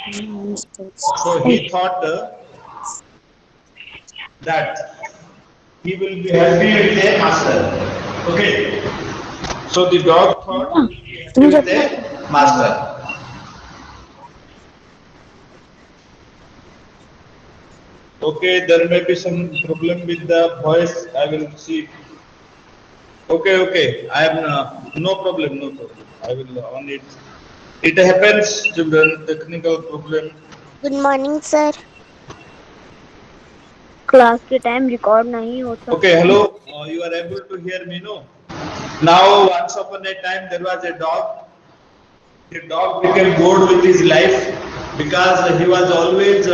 So he thought that he will be happy with a master. Okay. So the dog thought he will be happy with a master. Okay, there may be some problem with the voice. I will see. Okay, okay. I am no problem, no problem. I will on it. It happens, children. Technical problem. Good morning sir. Class के time record नहीं होता. Okay, hello. You are able to hear me, no? Now, once upon a time, there was a dog. The dog became bored with his life because he was always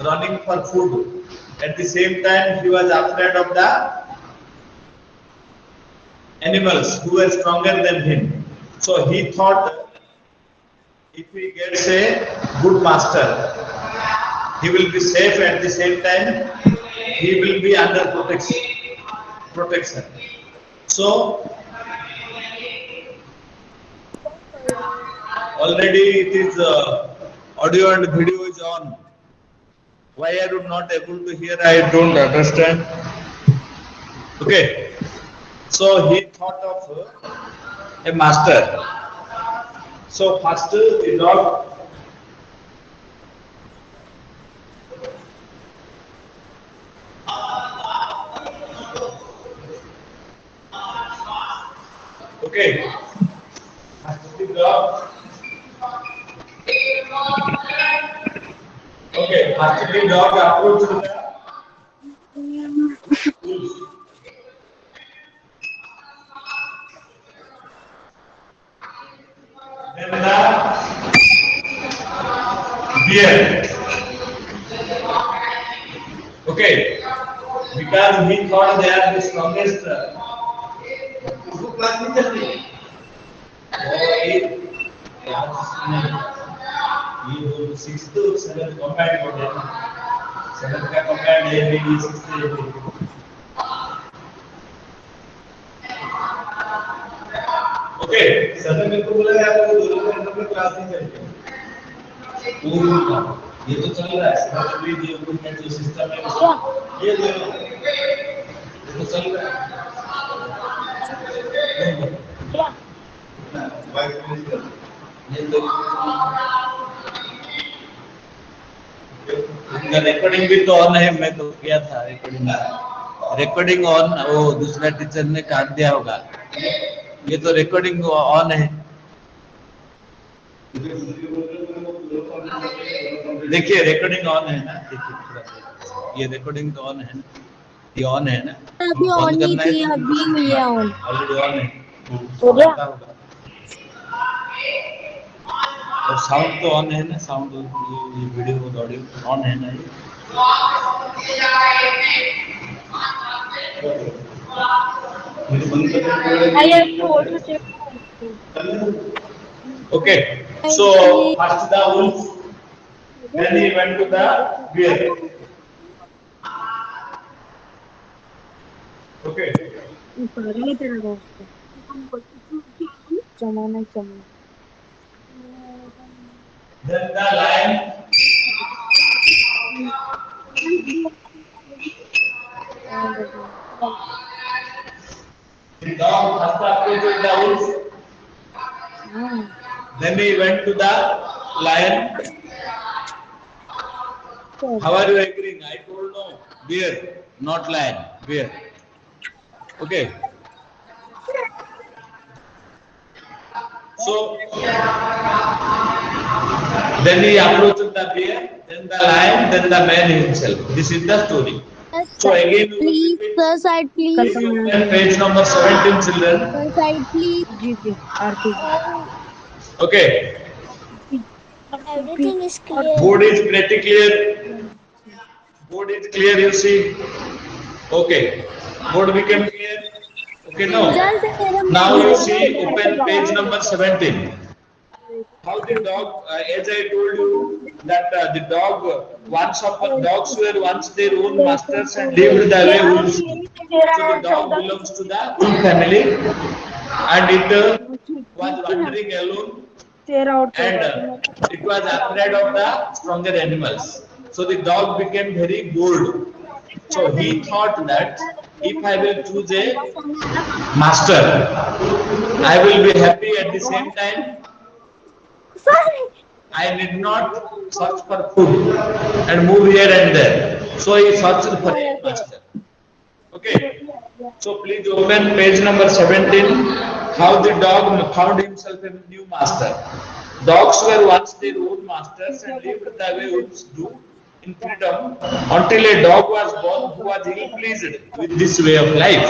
running for food. At the same time, he was afraid of the animals who were stronger than him. So he thought if he gets a good master, he will be safe at the same time, he will be under protection. So already it is audio and video is on. Why are you not able to hear? I don't understand. Okay. So he thought of a master. So first the dog okay. First the dog okay. First the dog approached the wolf. Then the bear. Okay. Because he thought they are the strongest. ये sixth seventh combined हो गया seventh का combined है ये sixth है okay sir मेरे को बोला यार वो दोनों के अंदर में क्लास नहीं चलेगी ये तो चल रहा है सर अभी ये उनका जो सिस्टम है ये तो चल रहा है ये तो इनका रिकॉर्डिंग भी तो ऑन है मैं तो किया था रिकॉर्डिंग ऑन वो दूसरा टीचर ने काट दिया होगा ये तो रिकॉर्डिंग ऑन है देखिए रिकॉर्डिंग ऑन है ना देखिए ये रिकॉर्डिंग तो ऑन है ना ये ऑन है ना अभी ऑन नहीं थी अभी हुई है ऑन ऑलरेडी ऑन है हो गया और साउंड तो ऑन है ना साउंड ये वीडियो और ऑडियो ऑन है ना ये I have to also check okay so first the wolf then he went to the bear okay सारे तेरा दोस्त जमाना जमाना then the lion the dog first approached the wolf then he went to the lion how are you agreeing I told no bear not lion bear okay so then he approached the bear then the lion then the man himself this is the story so again please sir side please page number 17 children sir side please GP RP okay Everything is clear. board is pretty clear board is clear you see okay board became clear okay no now you see open page number 17 how the dog as I told you that the dog once upon dogs were once their own masters and lived the way wolves so the dog belongs to the wolf family and it was wandering alone and it was afraid of the stronger animals. So the dog became very bold. So he thought that if I will choose a master, I will be happy at the same time. I need not search for food and move here and there. So he searched for a master. Okay. So please open page number 17. How the dog found himself a new master. Dogs were once their own masters and lived the way wolves do in freedom until a dog was born who was ill-pleased with this way of life.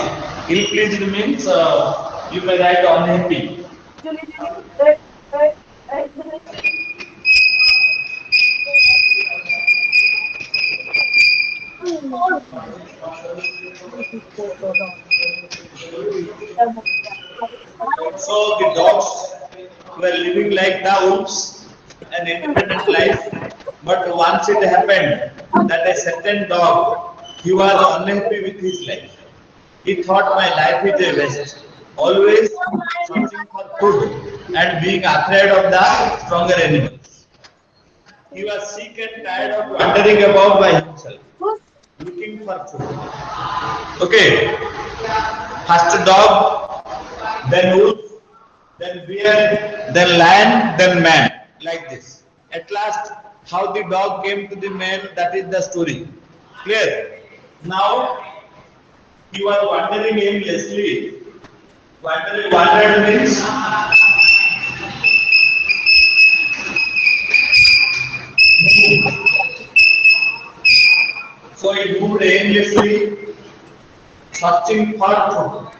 Ill-pleased means you may write unhappy. So the dogs were living like the wolves, an independent life. But once it happened that a certain dog, he was unhappy with his life. He thought my life is a waste, always searching for food and being afraid of the stronger animals. He was sick and tired of wandering about by himself, looking for food. Okay, first dog, then wolf, then bear, then lion, then man, like this. At last, how the dog came to the man, that is the story. Clear? Now, he was wandering aimlessly. Wandered means so he moved aimlessly, searching for food.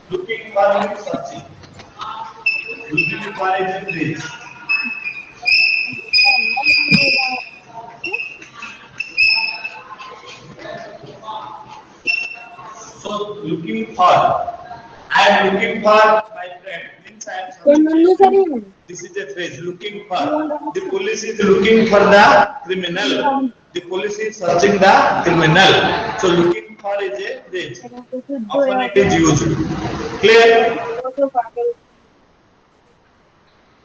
Looking for means searching. Looking for is a phrase. So looking for, I am looking for my friend. Means I am searching. This is a phrase. Looking for. The police is looking for the criminal. The police is searching the criminal. So looking for is a phrase. Often it is used. Clear?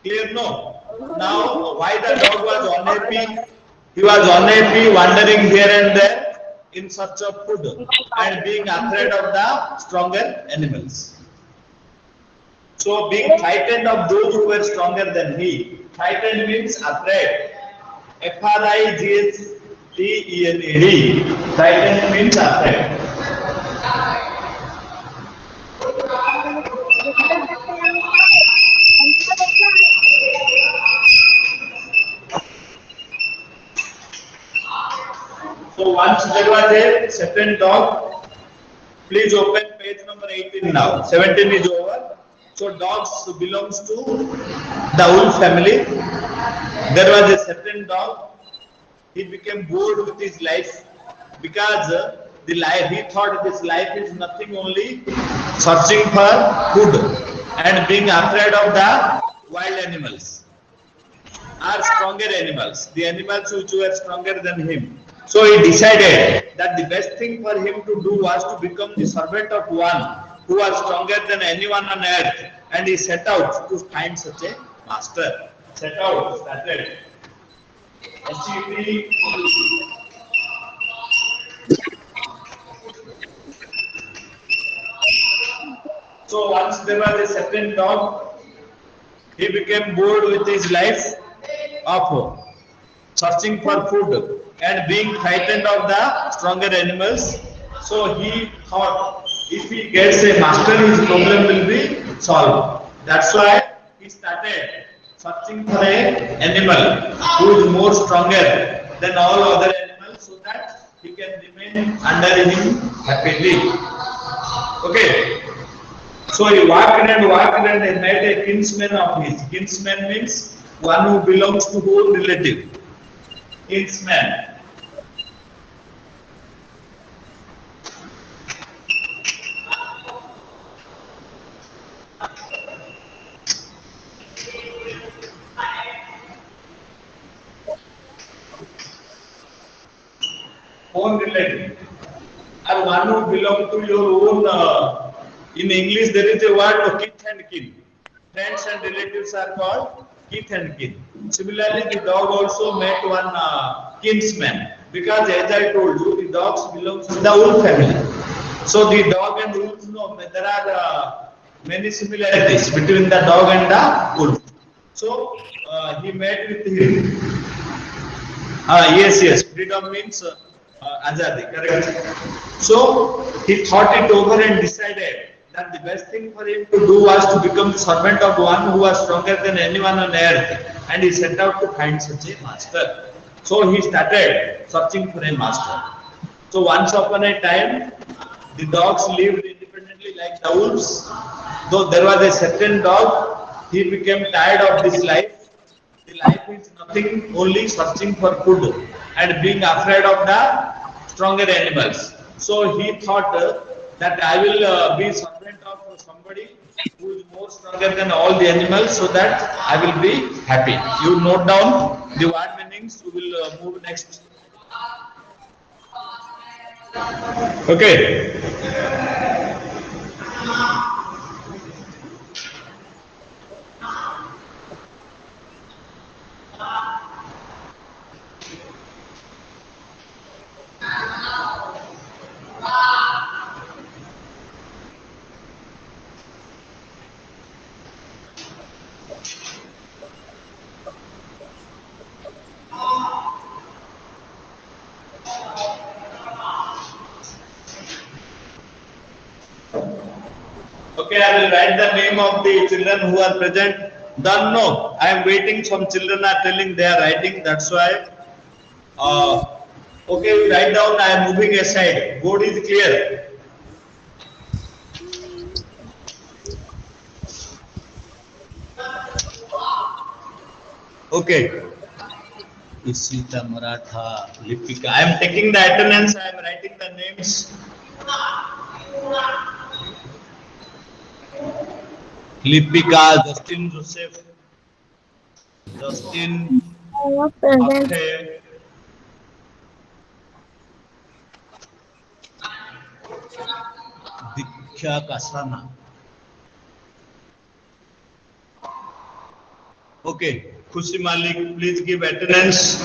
Clear? No. Now, why the dog was unhappy? He was unhappy, wandering here and there in search of food and being afraid of the stronger animals. So, being frightened of those who were stronger than he. Frightened means afraid. Frightened. Frightened means afraid. So once there was a certain dog, please open page number 18 now. 17 is over. So dogs belongs to the wolf family. There was a certain dog. He became bored with his life because he thought this life is nothing only searching for food and being afraid of the wild animals or stronger animals, the animals which were stronger than him. So he decided that the best thing for him to do was to become the servant of one who was stronger than anyone on earth, and he set out to find such a master. Started. So once there was a certain dog, he became bored with his life of searching for food and being frightened of the stronger animals. So he thought if he gets a master, his problem will be solved. That's why he started searching for an animal who is more stronger than all other animals so that he can remain under him happily. Okay. So he walked and he met a kinsman of his. Kinsman means one who belongs to whole relative. Kinsman. Own relative. Or one who belongs to your own. In English, there is a word kith and kin. Friends and relatives are called kith and kin. Similarly, the dog also met one kinsman, because as I told you, the dogs belongs to the wolf family. So the dog and wolf, no, there are many similarities between the dog and the wolf. So he met with him. Yes, freedom means azadi, correct. So he thought it over and decided that the best thing for him to do was to become the servant of one who was stronger than anyone on earth, and he set out to find such a master. So he started searching for a master. So once upon a time, the dogs lived independently like the wolves. Though there was a certain dog, he became tired of this life. The life is nothing, only searching for food and being afraid of the stronger animals. So he thought that I will be servant of somebody who is more stronger than all the animals, so that I will be happy. You note down the word meanings. We will move next. Okay. Okay, I will write the name of the children who are present. Done, no. I am waiting. Some children are telling they are writing. That's why. Okay, write down. I am moving aside. Board is clear. Okay. Isita Maratha Lipika. I am taking the attendance. I am writing the names. Lipika, Justin Joseph, Justin Present. Akshay, Diksha Kasana. Okay, Khushi Malik, please give attendance.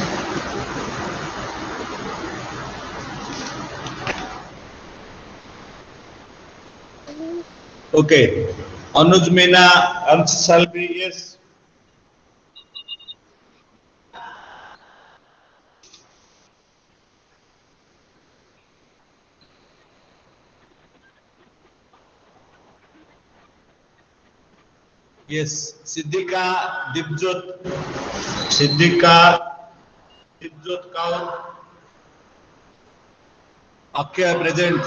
Okay, Anuj Meena, Ansh Salvi, yes. Yes, Siddhika Dibjot, Siddhika Dibjot Kaur, Akshay present,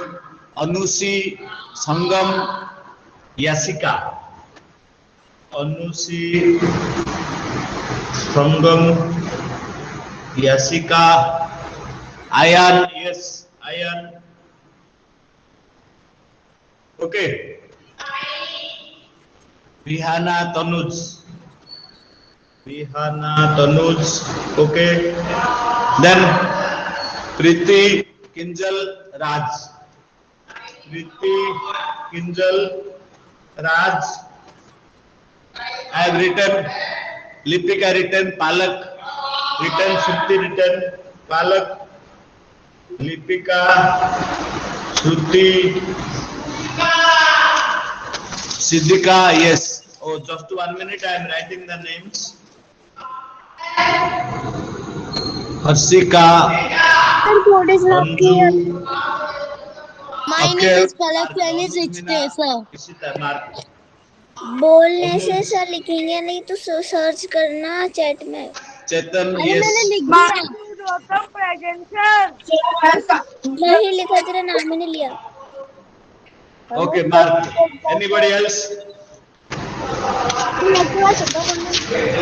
Anusi Sangam Yasika, Anusi Sangam Yasika, Ayan, yes, Ayan. Okay. Vihana Tanuj. Vihana Tanuj. Okay. Then Priti Kinjal Raj. Priti Kinjal Raj. I have written Lipika written Palak. Written Shruti written Palak. Lipika Shruti Siddhika, yes. Oh, just 1 minute, I am writing the names. Harsika, Sir, code is not clear. Anju, My Akshay, name is collection is 6 days, sir. Ishita, Mark. बोलने से sir लिखेंगे नहीं तो search करना chat में. Chetan, अरे मैंने yes. लिख दिया. नहीं लिखा, तेरा नाम ही नहीं लिया. Okay, Mark. Anybody else?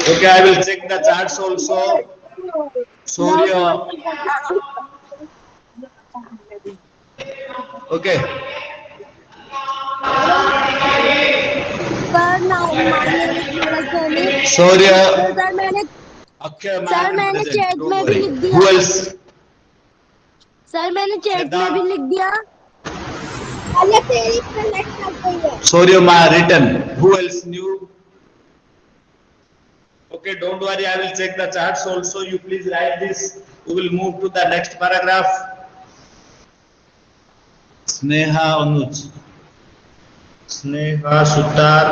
Okay, I will check the charts also. Surya. Okay. Sir, now my name is Surya. Surya. Sir मैंने Akshay, Mark. सर मैंने present. चैट Don't में भी worry. लिख दिया. Who else? सर मैंने chat में भी लिख दिया. Surya, written. Who else knew? Okay, don't worry, I will check the charts also. You please write this. We will move to the next paragraph. Sneha Anuj. Sneha Sutar.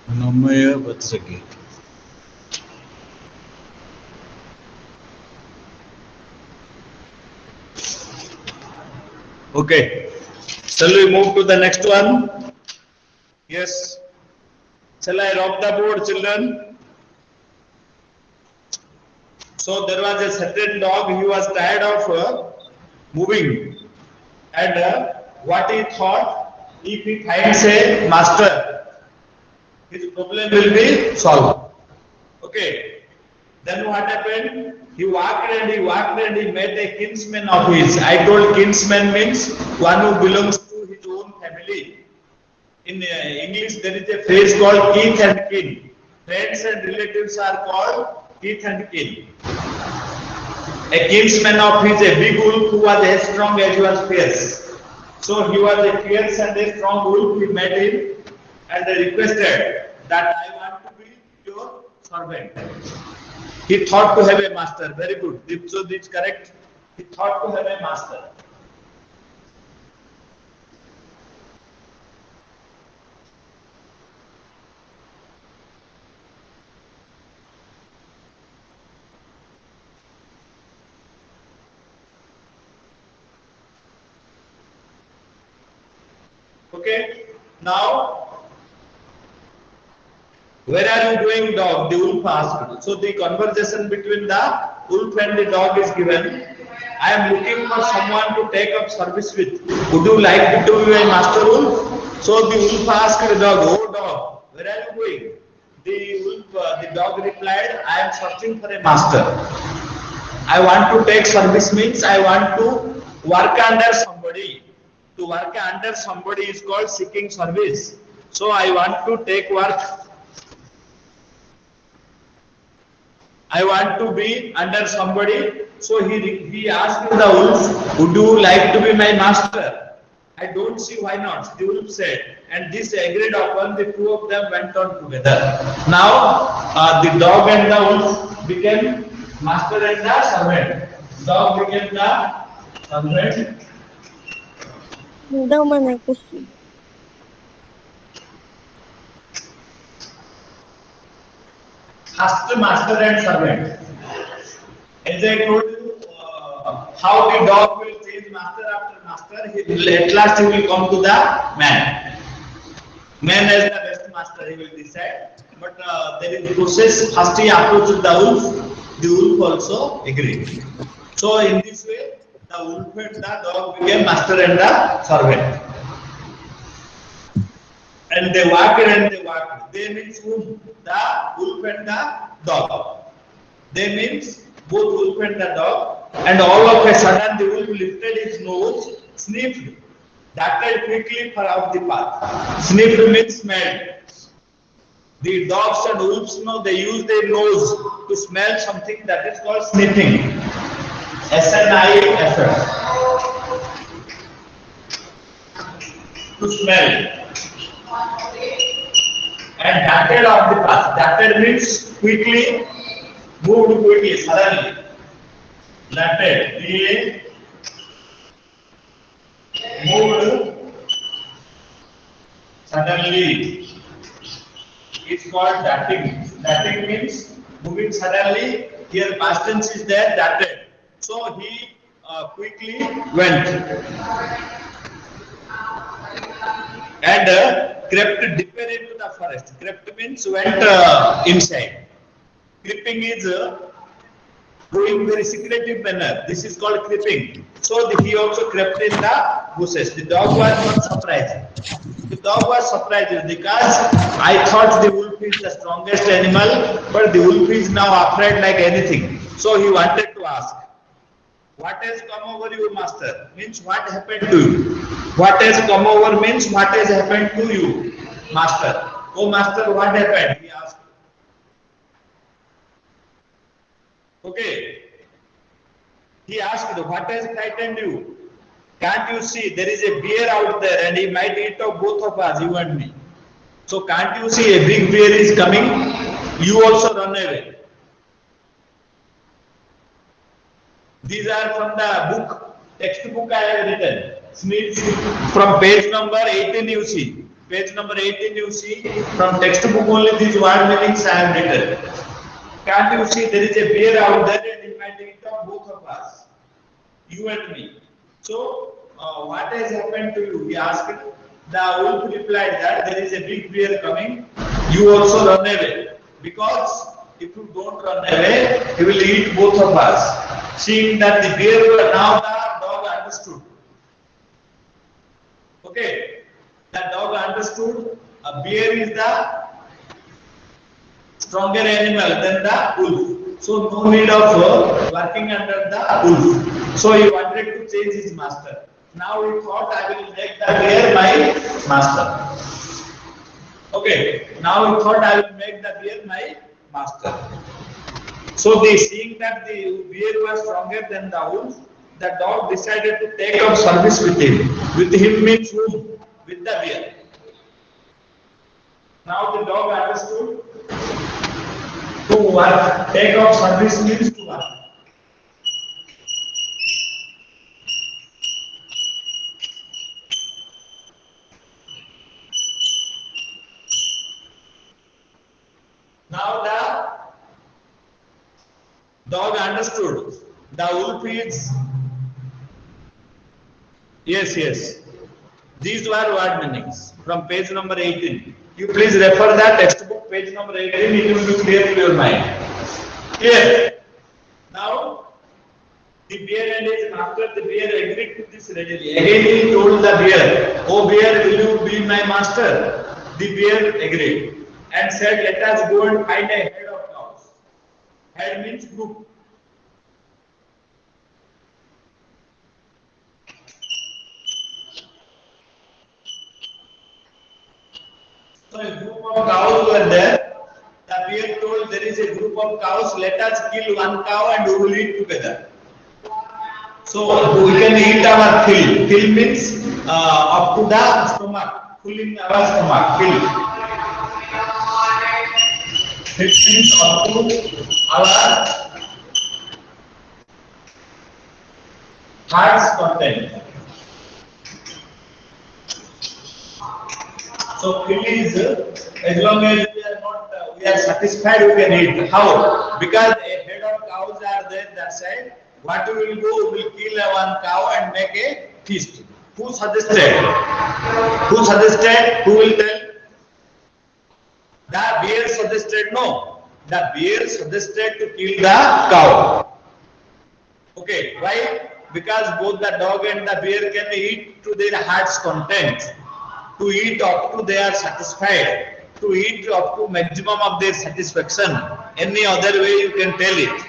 Namaya Vatsaki. Okay. Shall we move to the next one? Yes. Shall I rock the board, children? So there was a certain dog. He was tired of moving, and what he thought, if he finds a master, his problem will be solved. Okay. Then what happened? He walked and he walked and he met a kinsman of his. I told kinsman means one who belongs to his own family. In English, there is a phrase called kith and kin. Friends and relatives are called kith and kin. A kinsman of his, a big wolf who was as strong as he was fierce. So he was a fierce and a strong wolf. He met him and requested that I want to be your servant. He thought to have a master. Very good. So this is correct. He thought to have a master. Okay. Now, where are you going, dog? The wolf asked. So the conversation between the wolf and the dog is given. I am looking for someone to take up service with. Would you like to be a master wolf? So the wolf asked the dog, "Oh dog, where are you going?" The wolf, the dog replied, "I am searching for a master. I want to take service means I want to work under somebody. To work under somebody is called seeking service. So I want to take work. I want to be under somebody." So he asked the wolf, "Would you like to be my master?" "I don't see why not," the wolf said. And this agreed upon. The two of them went on together. Now the dog and the wolf became master and the servant. Dog became the servant. दो मैंने कुछ First master and servant. As I told you, how the dog will change master after master, at last he will come to the man. Man as the best master, he will decide. But there is a process. First he approaches the wolf also agreed. So in this way, the wolf and the dog became master and the servant. And they walked and they walked. They means whom? The wolf and the dog. They means both wolf and the dog. And all of a sudden the wolf lifted his nose, sniffed, darted quickly for out the path. Sniffed means smelled. The dogs and wolves know they use their nose to smell something, that is called sniffing. S-N-I-F-F. To smell. And darted off the path. Darted means quickly, moved quickly, suddenly. Darted. He moved suddenly. It's called darting. Darting means moving suddenly. Here past tense is there, darted. So he quickly went. And crept deeper into the forest. Crept means went inside. Creeping is going very secretive manner. This is called creeping. So he also crept in the bushes. The dog was not surprised. The dog was surprised because I thought the wolf is the strongest animal, but the wolf is now afraid like anything. So he wanted to ask, "What has come over you, master?" Means what happened to you? What has come over means what has happened to you, master. "Oh, master, what happened?" he asked. Okay. He asked, what has frightened you? Can't you see there is a bear out there and he might eat of both of us, you and me. So can't you see a big bear is coming? You also run away. These are from the book, textbook I have written. Smith, from page number 18 you see. Page number 18 you see. From textbook only these word meanings I have written. Can't you see there is a bear out there and it might eat of both of us, you and me. So what has happened to you? He asked. The wolf replied that there is a big bear coming. You also run away, because if you don't run away, he will eat both of us. Seeing that the bear, now the dog understood. Okay, the dog understood. A bear is the stronger animal than the wolf. So no need of working under the wolf. So he wanted to change his master. Now he thought, I will make the bear my master. Okay. Now he thought, I will make the bear my master. So seeing that the bear was stronger than the wolf, the dog decided to take up service with him. With him means whom? With the bear. Now the dog understood. To work. Take up service means to work. Now the dog understood. The wolf is. Yes. These were word meanings from page number 18. You please refer that textbook, page number 18. It will be clear to your mind. Clear. Now, the bear and his master, the bear agreed to this readily. Again he told the bear, "Oh bear, will you be my master?" The bear agreed and said, "Let us go and find a herd of cows." Herd means group. So a group of cows were there. The bear told, there is a group of cows, let us kill one cow and we will eat together. So we can eat our fill. Fill means up to the stomach, filling our stomach, fill. It means up to our heart's content. So fill is as long as we are satisfied, we can eat. How? Because a head of cows are there that side. What we will do? We will kill one cow and make a feast. Who suggested? Who suggested? Who will tell? The bear suggested. No. The bear suggested to kill the cow. Okay. Why? Because both the dog and the bear can eat to their heart's content. To eat up to they are satisfied, to eat up to maximum of their satisfaction. Any other way you can tell it.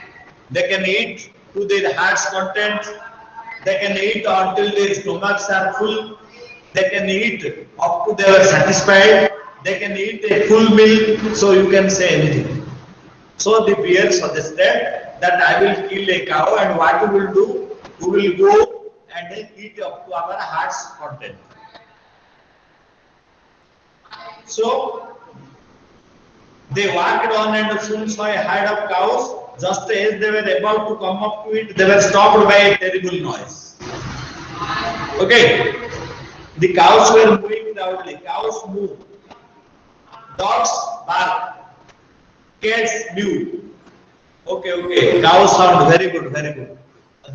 They can eat to their heart's content. They can eat until their stomachs are full. They can eat up to they are satisfied. They can eat a full meal. So you can say anything. So the bear suggested that I will kill a cow, and what we will do? We will go and eat up to our heart's content. So they walked on and soon saw a herd of cows. Just as they were about to come up to it, they were stopped by a terrible noise. Okay, the cows were moving loudly. Cows move. Dogs bark. Cats mew. Okay. Cow sound very good.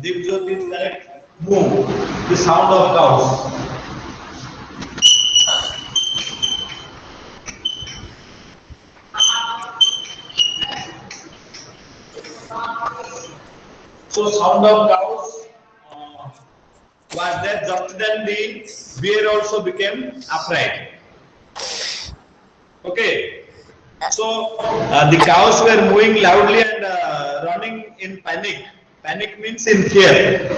Dipjot is correct. Move. The sound of cows. So sound of cows was there. Just then the bear also became afraid. Okay. So the cows were moving loudly and running in panic. Panic means in fear.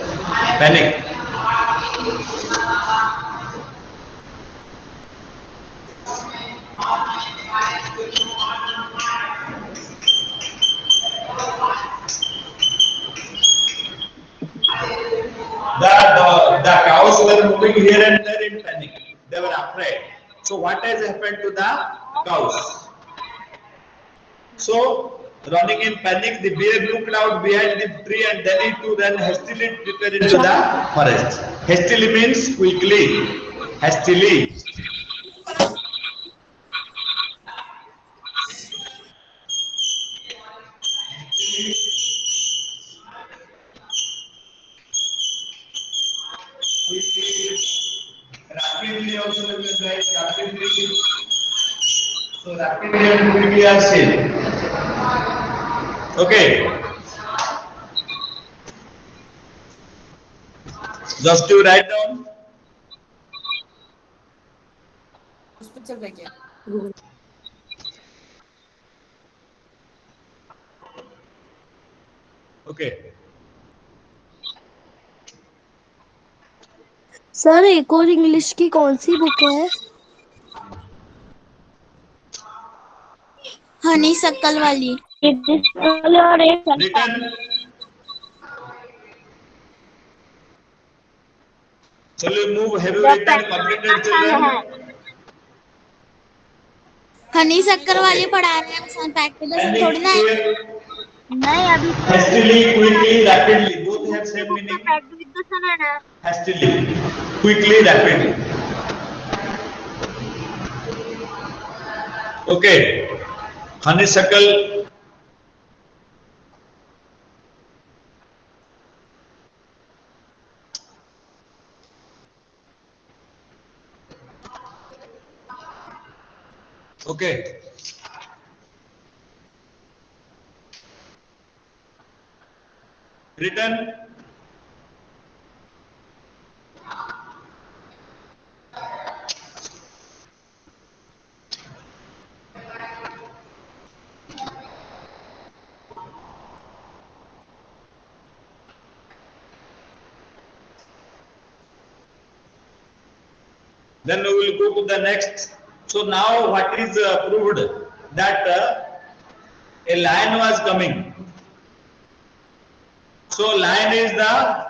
Panic. cows were moving here and there in panic. They were afraid. So what has happened to the cows? So running in panic, the bear looked out behind the tree and then he too ran hastily deeper into the forest. Hastily means quickly. Hastily. Rapidly also we will write rapidly. So rapidly and quickly are same. Okay. Just to write down. Okay. Sir एक और English की कौन सी book है? हनी सक्कल वाली। और एक Written. Shall we move? Have you written completed children? Honey सक्कल वाली पढ़ा रहे हैं सर, प्रैक्टिकल थोड़ी ना है। नहीं अभी Hastily, quickly, rapidly. Both have same meaning. Hastily, quickly, rapidly. Okay. Honeysuckle. Okay. Written. Then we will go to the next. So now what is proved that a lion was coming. So lion is the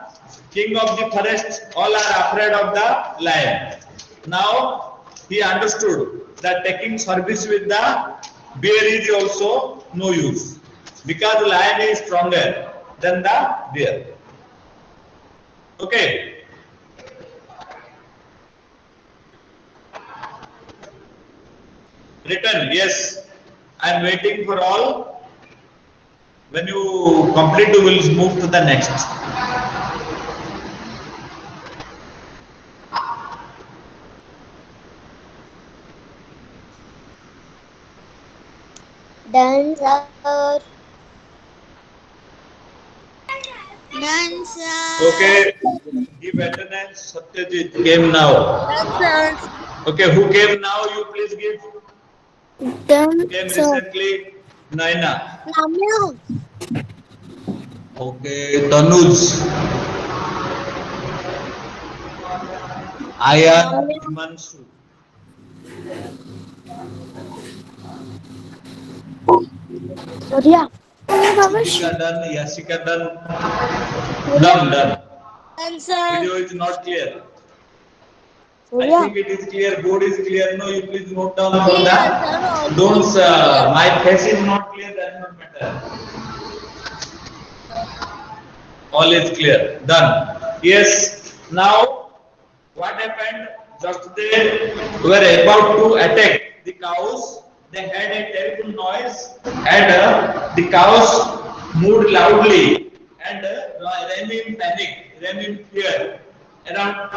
king of the forest. All are afraid of the lion. Now he understood that taking service with the bear is also no use because lion is stronger than the bear. Okay. Written, yes. I am waiting for all. When you complete, we will move to the next. Done, sir. Done, sir. Okay. Give attendance. Satyajit came now. Done, Okay, who came now? You please give. Done, Came sir. recently. Naina. Namyo. Okay, Tanuj. Ayan, Himanshu. Surya. Yasika done. Yasika done. Done. Done, sir. Video is not clear. I Surya. think it is clear. Board is clear. No, you please note down for that. Don't. My face is not clear. That not matter. All is clear. Done. Yes. Now, what happened? Just they were about to attack the cows. They had a terrible noise, and the cows moved loudly and ran in panic, ran in fear. Around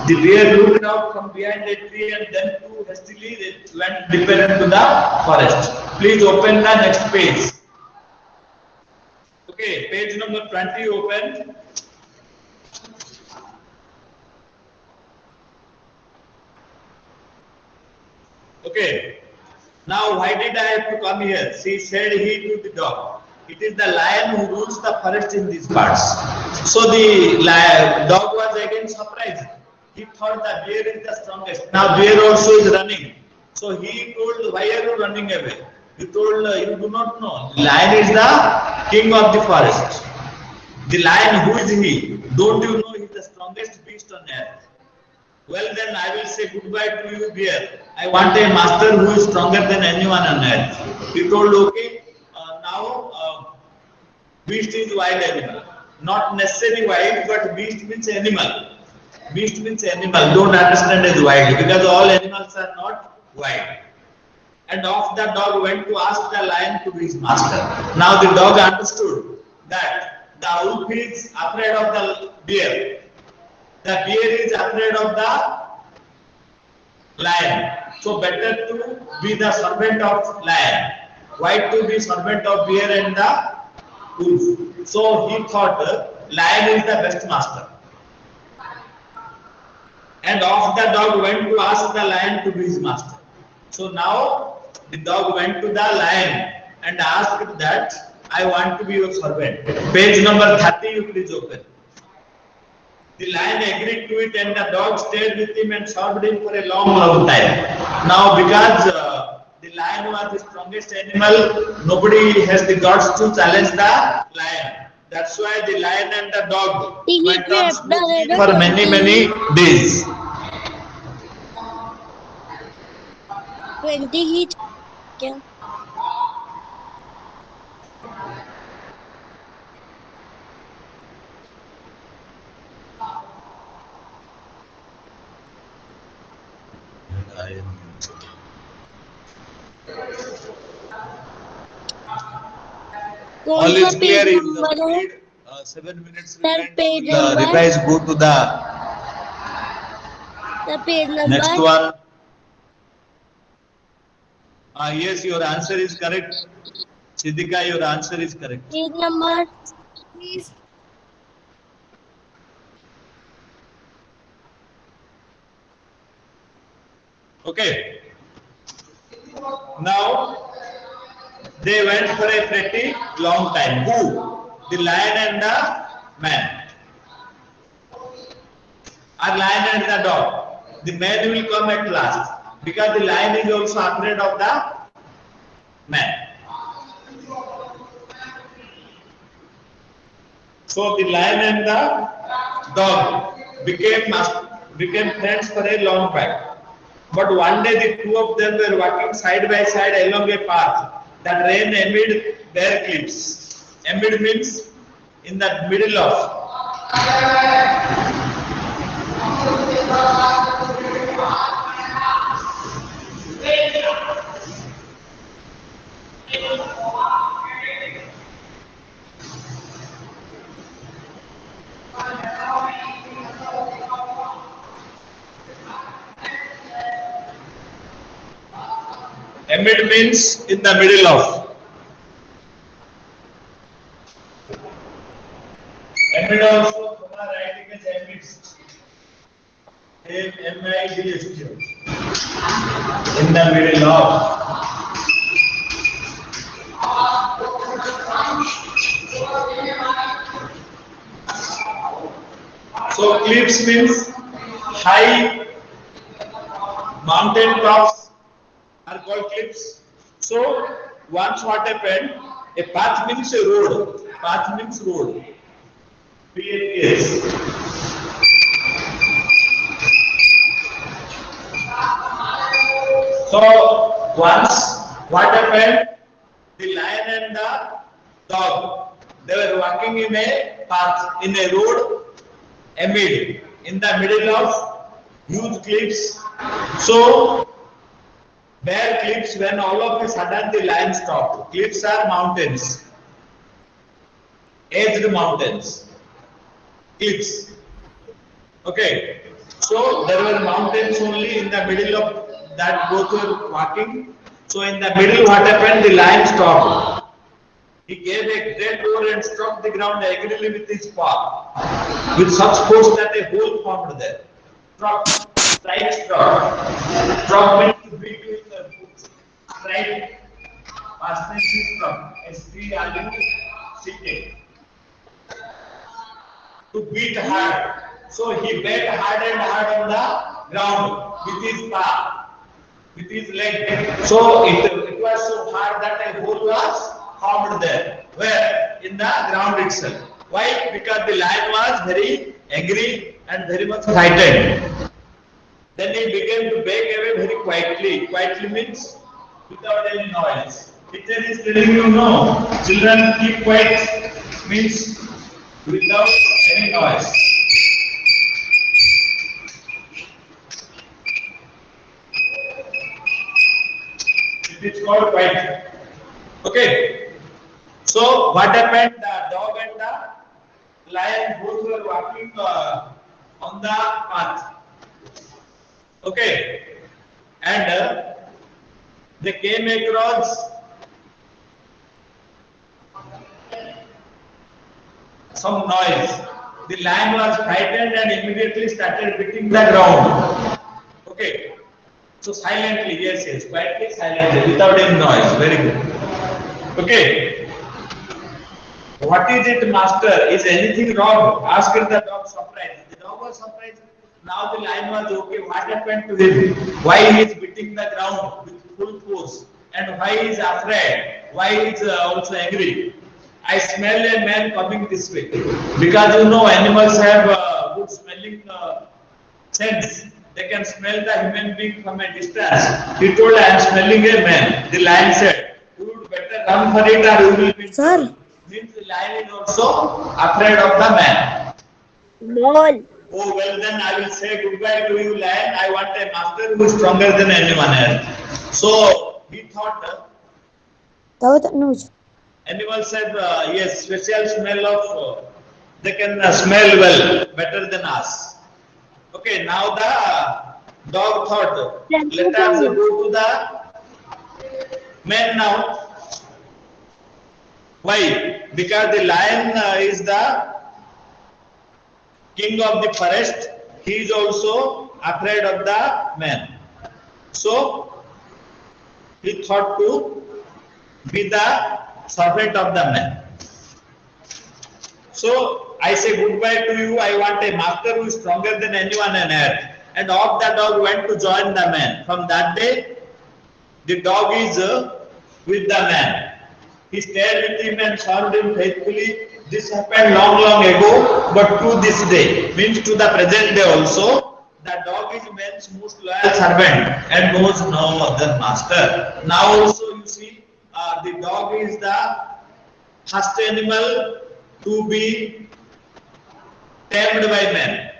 the bear looked out from behind a tree and then too hastily they went deeper into the forest. Please open the next page. Okay, page number 20 open. Okay. Now why did I have to come here? She said he to the dog. It is the lion who rules the forest in these parts. So the dog was again surprised. He thought the bear is the strongest. Now bear also is running. So he told, why are you running away? He told, you do not know. Lion is the king of the forest. The lion, who is he? Don't you know he is the strongest beast exist on earth. Well, then I will say goodbye to you, bear. I want a master who is stronger than anyone on earth. He told, okay, now beast is wild animal. Not necessarily wild, but beast means animal. Beast means animal. Don't understand as wild because all animals are not wild. And off the dog went to ask the lion to be his master. Now the dog understood that the wolf is afraid of the bear. The bear is afraid of the lion. So better to be the servant of lion. Why to be servant of bear and the wolf? So he thought lion is the best master. And off the dog went to ask the lion to be his master. So now the dog went to the lion and asked that I want to be your servant. Page number 30, you please open. The lion agreed to it and the dog stayed with him and served him for a long time. Now because the lion was the strongest animal, nobody has the guts to challenge the lion. That's why the lion and the dog went on smoothly for many days. 20 ही क्या All is clear. If the 7 minutes remains, revise, go to the page number next one. Yes, your answer is correct. Siddhika, your answer is correct. page number please. Okay. Now they went for a pretty long time. Who? The lion and the man. Or lion and the dog. The man will come at last because the lion is also afraid of the man. So the lion and the dog became friends for a long time. But one day the two of them were walking side by side along a path that ran amid bare cliffs. Amid means in the middle of. Amid means in the middle of. Amid also writing is amidst. M-I-D-S-T. In the middle of. So cliffs means high mountain tops are called cliffs. So once what happened, a path means a road. Path means road. P-A-T-H. So once what happened, the lion and the dog, they were walking in a path, in a road, amid, in the middle of huge cliffs. So bare cliffs, when all of a sudden the lion stopped. Cliffs are mountains, edged mountains, cliffs. Okay, so there were mountains only in the middle of that both were walking. So in the middle, what happened? The lion stopped. He gave a great roar and struck the ground angrily with his paw, with such force that a hole formed there. Struck, strike, struck. Struck means to beat with the foot. Strike, past tense is struck. S-T-R-U-C-K. To beat hard. So he beat hard and hard on the ground with his paw, with his leg. So it was so hard that a hole was formed there. Where? In the ground itself. Why? Because the lion was very angry and very much frightened. Then he began to back away very quietly. Quietly means without any noise. Teacher is telling you no. Children keep quiet means without any noise. It is called quiet. Okay. So what happened? The dog and the lion both were walking on the path. Okay, and they came across some noise. The lion was frightened and immediately started beating the ground. Okay, so silently, yes, quietly, silently, without any noise. Very good. Okay, what is it, master? Is anything wrong? Asked the dog, surprised. The dog was surprised. Now the lion was okay. What happened to him? Why he is beating the ground with full force? And why he is afraid? Why he is also angry? I smell a man coming this way. Because you know animals have good smelling sense. They can smell the human being from a distance. He told, I am smelling a man. The lion said, you would better run for it or you will be. Sir. Means the lion is also afraid of the man. Ball. Oh, well then I will say goodbye to you, lion. I want a master who is stronger than anyone else. So he thought, animals have yes, special smell of, they can smell well, better than us. Okay, now the dog thought, let us go to the man now. Why? Because the lion is the king of the forest. He is also afraid of the man. So he thought to be the servant of the man. So I say goodbye to you. I want a master who is stronger than anyone on earth. And off the dog went to join the man. From that day, the dog is with the man. He stayed with him and served him faithfully. This happened long ago, but to this day, means to the present day also, the dog is man's most loyal servant and knows no other master. Now also you see, the dog is the first animal to be tamed by man.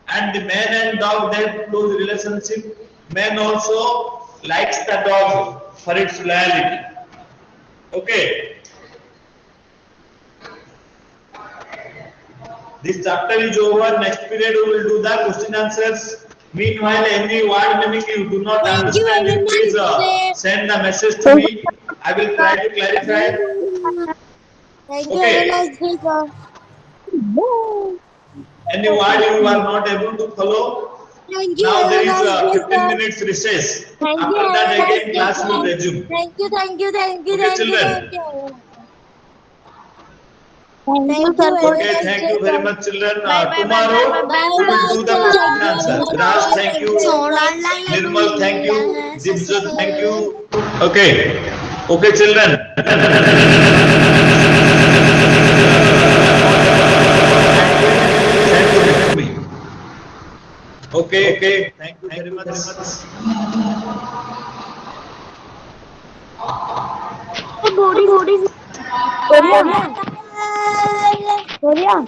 And the man and dog, they have close relationship. Man also likes the dog for its loyalty. Okay. This chapter is over. Next period we will do the question answers. Meanwhile, any word meaning you do not understand, please send the message to me. I will try to clarify. Thank you. Okay. Have a nice day, sir. Any word you are not able to follow, Thank you. now Have there a is nice day, 15 sir. minutes recess. Thank you. After Have that a nice again day, class will sir. resume. Thank you. Okay, children. Thank you, sir. Okay, thank you very much, children. Tomorrow we will do the question answer. Raj, thank you. Nirmal, thank you. Dibjot, thank you. Okay. Okay, children. Send to me. Okay. Thank you very much. Korea.